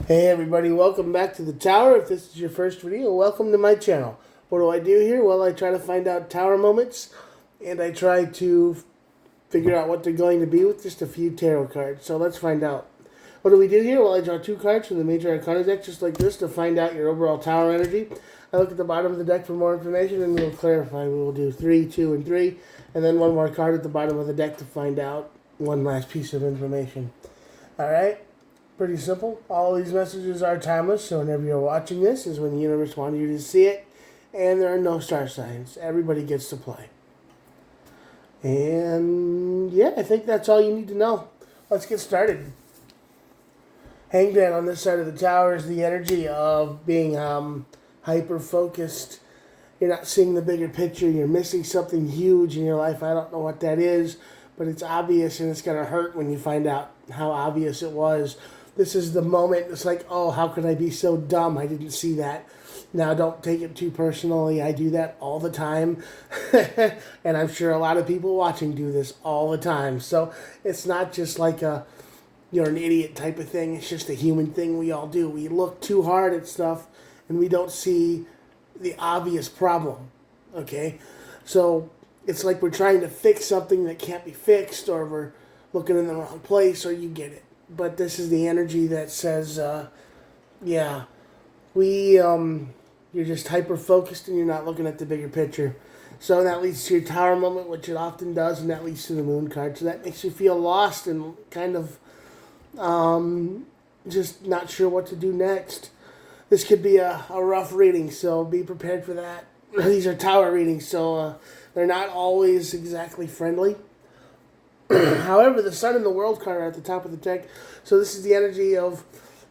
Hey everybody, welcome back to the tower. If this is your first video, welcome to my channel. What do I do here? Well, I try to find out tower moments, and I try to figure out what they're going to be with just a few tarot cards. So let's find out. What do we do here? Well, I draw two cards from the Major Arcana deck, just like this, to find out your overall tower energy. I look at the bottom of the deck for more information, and we'll clarify. We will do 3, 2, and 3, and then one more card at the bottom of the deck to find out one last piece of information. Alright? Pretty simple. All these messages are timeless, so whenever you're watching this is when the universe wanted you to see it, and there are no star signs. Everybody gets to play. And yeah, I think that's all you need to know. Let's get started. Hanged Man on this side of the tower is the energy of being hyper-focused. You're not seeing the bigger picture. You're missing something huge in your life. I don't know what that is, but it's obvious, and it's going to hurt when you find out how obvious it was. This is the moment. It's like, oh, how could I be so dumb? I didn't see that. Now, don't take it too personally. I do that all the time. And I'm sure a lot of people watching do this all the time. So it's not just like you're an idiot type of thing. It's just a human thing we all do. We look too hard at stuff and we don't see the obvious problem. Okay? So it's like we're trying to fix something that can't be fixed, or we're looking in the wrong place, or you get it. But this is the energy that says, you're just hyper-focused and you're not looking at the bigger picture. So that leads to your tower moment, which it often does, and that leads to the moon card. So that makes you feel lost and kind of just not sure what to do next. This could be a rough reading, so be prepared for that. These are tower readings, so they're not always exactly friendly. However, the Sun and the World card are at the top of the deck, so this is the energy of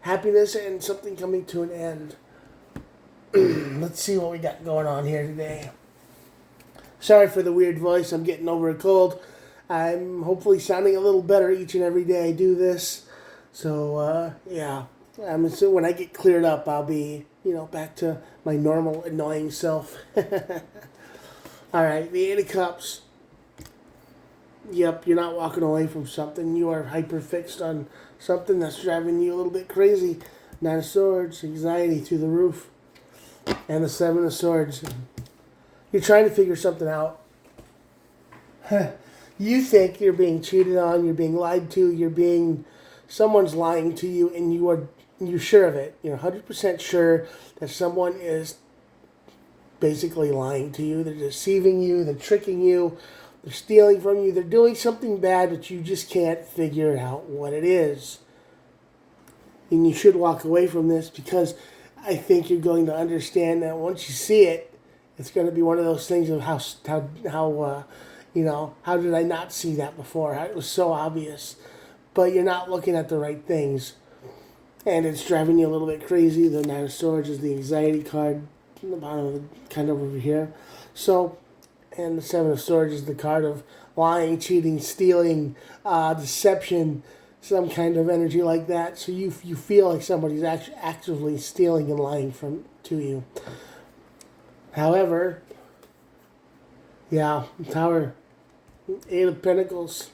happiness and something coming to an end. Let's see what we got going on here today. Sorry for the weird voice. I'm getting over a cold. I'm hopefully sounding a little better each and every day I do this. So, yeah. So when I get cleared up, I'll be, back to my normal annoying self. All right, the Eight of Cups. Yep, you're not walking away from something. You are hyper-fixed on something that's driving you a little bit crazy. Nine of Swords, anxiety through the roof. And the Seven of Swords. You're trying to figure something out. You think you're being cheated on, you're being lied to, someone's lying to you, and you're sure of it. You're 100% sure that someone is basically lying to you. They're deceiving you, they're tricking you. They're stealing from you. They're doing something bad, but you just can't figure out what it is. And you should walk away from this, because I think you're going to understand that once you see it, it's going to be one of those things of how did I not see that before? It was so obvious. But you're not looking at the right things. And it's driving you a little bit crazy. The Nine of Swords is the anxiety card in the bottom of the kind of over here. So, and the Seven of Swords is the card of lying, cheating, stealing, deception, some kind of energy like that. So you feel like somebody's actively stealing and lying to you. However, Tower, Eight of Pentacles,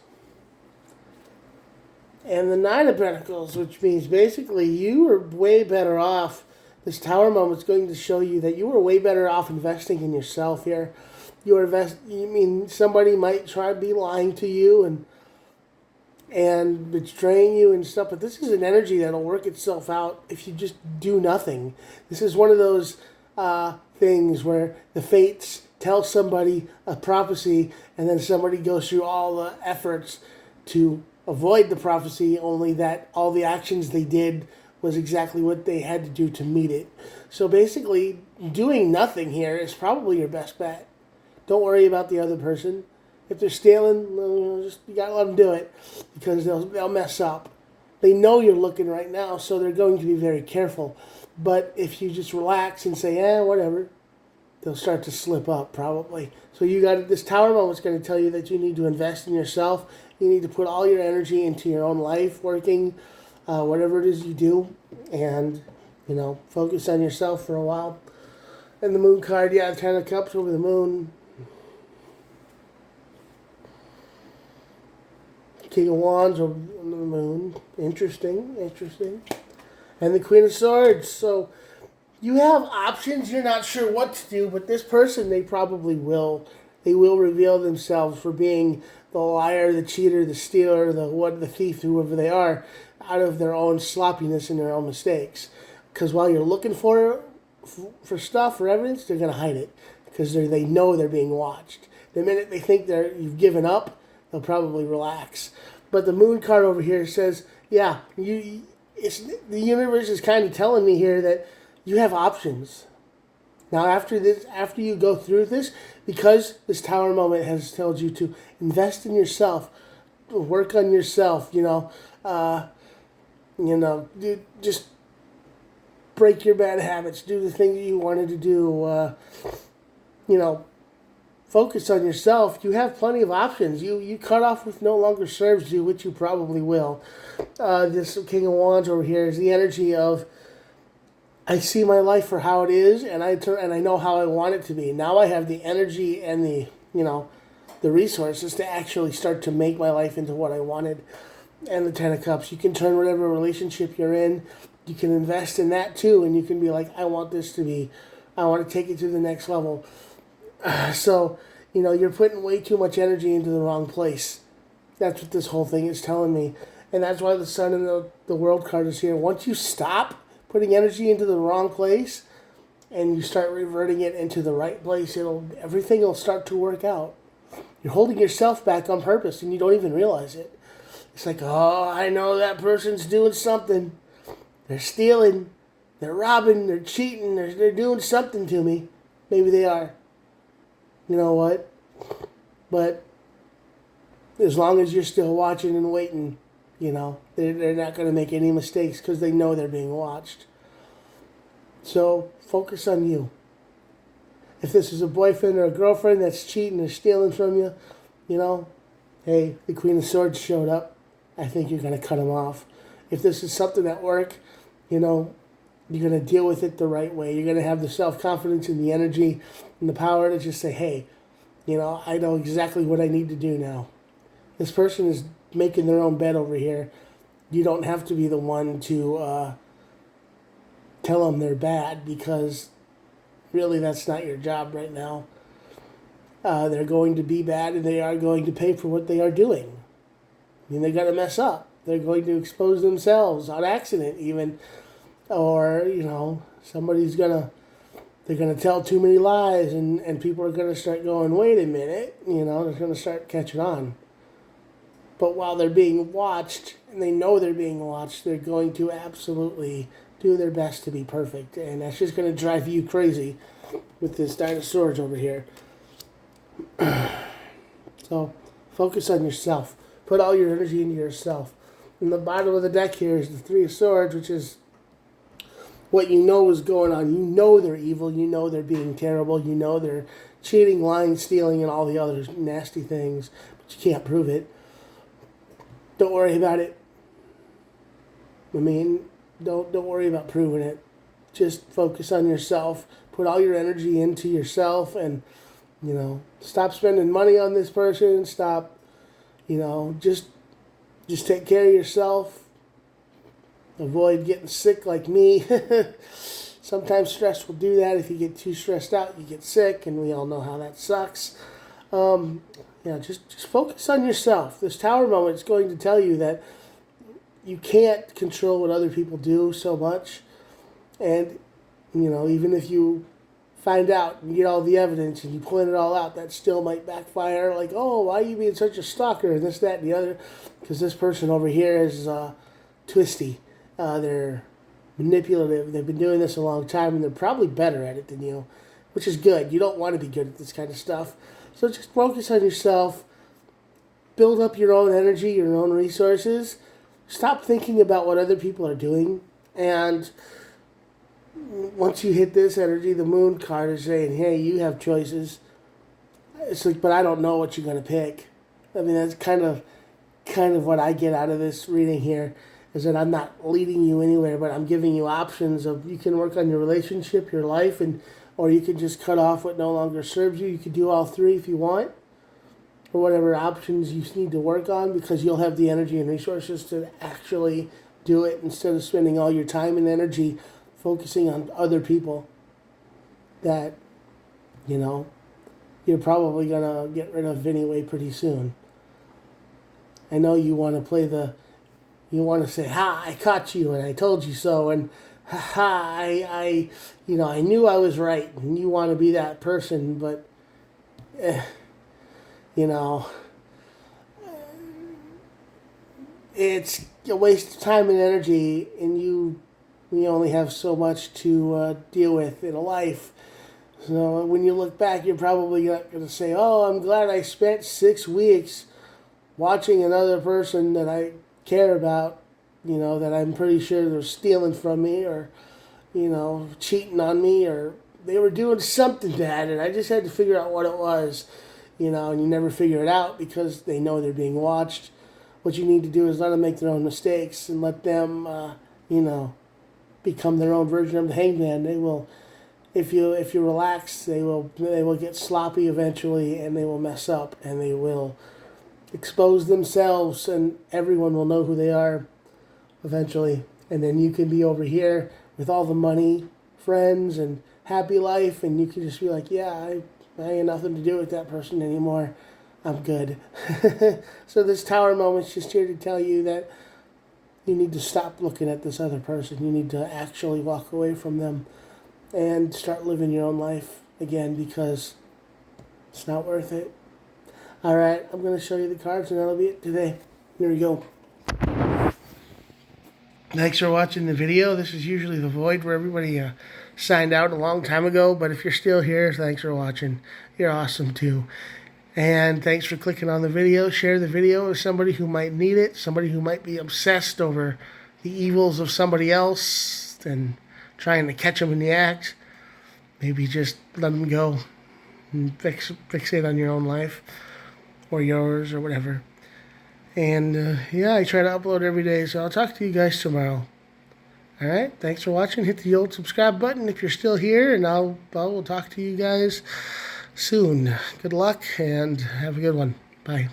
and the Nine of Pentacles, which means basically you are way better off. This Tower moment's going to show you that you were way better off investing in yourself here. Somebody might try to be lying to you and betraying you and stuff, but this is an energy that'll work itself out if you just do nothing. This is one of those things where the fates tell somebody a prophecy, and then somebody goes through all the efforts to avoid the prophecy, only that all the actions they did was exactly what they had to do to meet it. So basically, doing nothing here is probably your best bet. Don't worry about the other person. If they're stealing, you gotta let them do it, because they'll mess up. They know you're looking right now, so they're going to be very careful. But if you just relax and say, whatever, they'll start to slip up probably. So this Tower moment's going to tell you that you need to invest in yourself. You need to put all your energy into your own life, working, whatever it is you do, and focus on yourself for a while. And the Moon card, the Ten of Cups over the Moon. King of Wands on the Moon. Interesting. and the Queen of Swords. So you have options. You're not sure what to do, but this person, they probably will. They will reveal themselves for being the liar, the cheater, the stealer, the thief, whoever they are, out of their own sloppiness and their own mistakes. Because while you're looking for stuff, for evidence, they're going to hide it because they know they're being watched. The minute they think you've given up, they'll probably relax. But the Moon card over here says, yeah, the universe is kind of telling me here that you have options. Now, after you go through this, because this Tower moment has told you to invest in yourself, work on yourself, just break your bad habits, do the thing that you wanted to do, focus on yourself. You have plenty of options. You cut off what no longer serves you, which you probably will. This King of Wands over here is the energy of, I see my life for how it is, and I know how I want it to be. Now I have the energy and the resources to actually start to make my life into what I wanted. And the Ten of Cups. You can turn whatever relationship you're in, you can invest in that too, and you can be like, I want to take it to the next level. So, you're putting way too much energy into the wrong place. That's what this whole thing is telling me. And that's why the Sun and the World card is here. Once you stop putting energy into the wrong place and you start reverting it into the right place, everything will start to work out. You're holding yourself back on purpose and you don't even realize it. It's like, oh, I know that person's doing something. They're stealing, they're robbing, they're cheating, they're doing something to me. Maybe they are. You know what? But as long as you're still watching and waiting, they're not going to make any mistakes because they know they're being watched. So focus on you. If this is a boyfriend or a girlfriend that's cheating or stealing from you, hey, the Queen of Swords showed up. I think you're going to cut them off. If this is something at work, you're going to deal with it the right way. You're going to have the self-confidence and the energy and the power to just say, hey, I know exactly what I need to do now. This person is making their own bed over here. You don't have to be the one to tell them they're bad because really that's not your job right now. They're going to be bad and they are going to pay for what they are doing. They're going to mess up. They're going to expose themselves on accident even. Or, they're going to tell too many lies and people are going to start going, wait a minute, they're going to start catching on. But while they're being watched, and they know they're being watched, they're going to absolutely do their best to be perfect. And that's just going to drive you crazy with this Nine of Swords over here. So focus on yourself. Put all your energy into yourself. And the bottom of the deck here is the Three of Swords, which is what you know is going on. You know they're evil. You know they're being terrible. You know they're cheating, lying, stealing, and all the other nasty things. But you can't prove it. Don't worry about it. Don't worry about proving it. Just focus on yourself. Put all your energy into yourself and, stop spending money on this person. Stop, just take care of yourself. Avoid getting sick like me. Sometimes stress will do that. If you get too stressed out, you get sick, and we all know how that sucks. Just focus on yourself. This Tower moment is going to tell you that you can't control what other people do so much. And, even if you find out and get all the evidence and you point it all out, that still might backfire. Like, oh, why are you being such a stalker and this, that, and the other? Because this person over here is twisty. They're manipulative. They've been doing this a long time, and they're probably better at it than you, which is good. You don't want to be good at this kind of stuff. So just focus on yourself. Build up your own energy, your own resources. Stop thinking about what other people are doing. And once you hit this energy, the Moon card is saying, hey, you have choices. It's like, but I don't know what you're going to pick. That's kind of what I get out of this reading here, is that I'm not leading you anywhere, but I'm giving you options of you can work on your relationship, your life, or you can just cut off what no longer serves you. You can do all three if you want, or whatever options you need to work on, because you'll have the energy and resources to actually do it instead of spending all your time and energy focusing on other people that, you know, you're probably going to get rid of anyway pretty soon. I know you want to play you want to say, ha, I caught you and I told you so, and ha, I knew I was right, and you want to be that person, but, you know, it's a waste of time and energy, and you only have so much to deal with in a life. So when you look back, you're probably not going to say, oh, I'm glad I spent 6 weeks watching another person that I care about, you know, that I'm pretty sure they're stealing from me, or, you know, cheating on me, or they were doing something bad, and I just had to figure out what it was, you know, and you never figure it out because they know they're being watched. What you need to do is let them make their own mistakes and let them, you know, become their own version of the hangman. They will, if you relax, they will get sloppy eventually, and they will mess up, and they will expose themselves, and everyone will know who they are eventually. And then you can be over here with all the money, friends, and happy life, and you can just be like, yeah, I ain't nothing to do with that person anymore. I'm good. So this tower moment's just here to tell you that you need to stop looking at this other person. You need to actually walk away from them and start living your own life again, because it's not worth it. All right, I'm going to show you the cards, and that'll be it today. Here we go. Thanks for watching the video. This is usually the void where everybody signed out a long time ago, but if you're still here, thanks for watching. You're awesome too. And thanks for clicking on the video. Share the video with somebody who might need it, somebody who might be obsessed over the evils of somebody else and trying to catch them in the act. Maybe just let them go and fixate on your own life or yours or whatever. And yeah, I try to upload every day, so I'll talk to you guys tomorrow. All right, thanks for watching. Hit the old subscribe button if you're still here, and I will talk to you guys soon. Good luck and have a good one. Bye.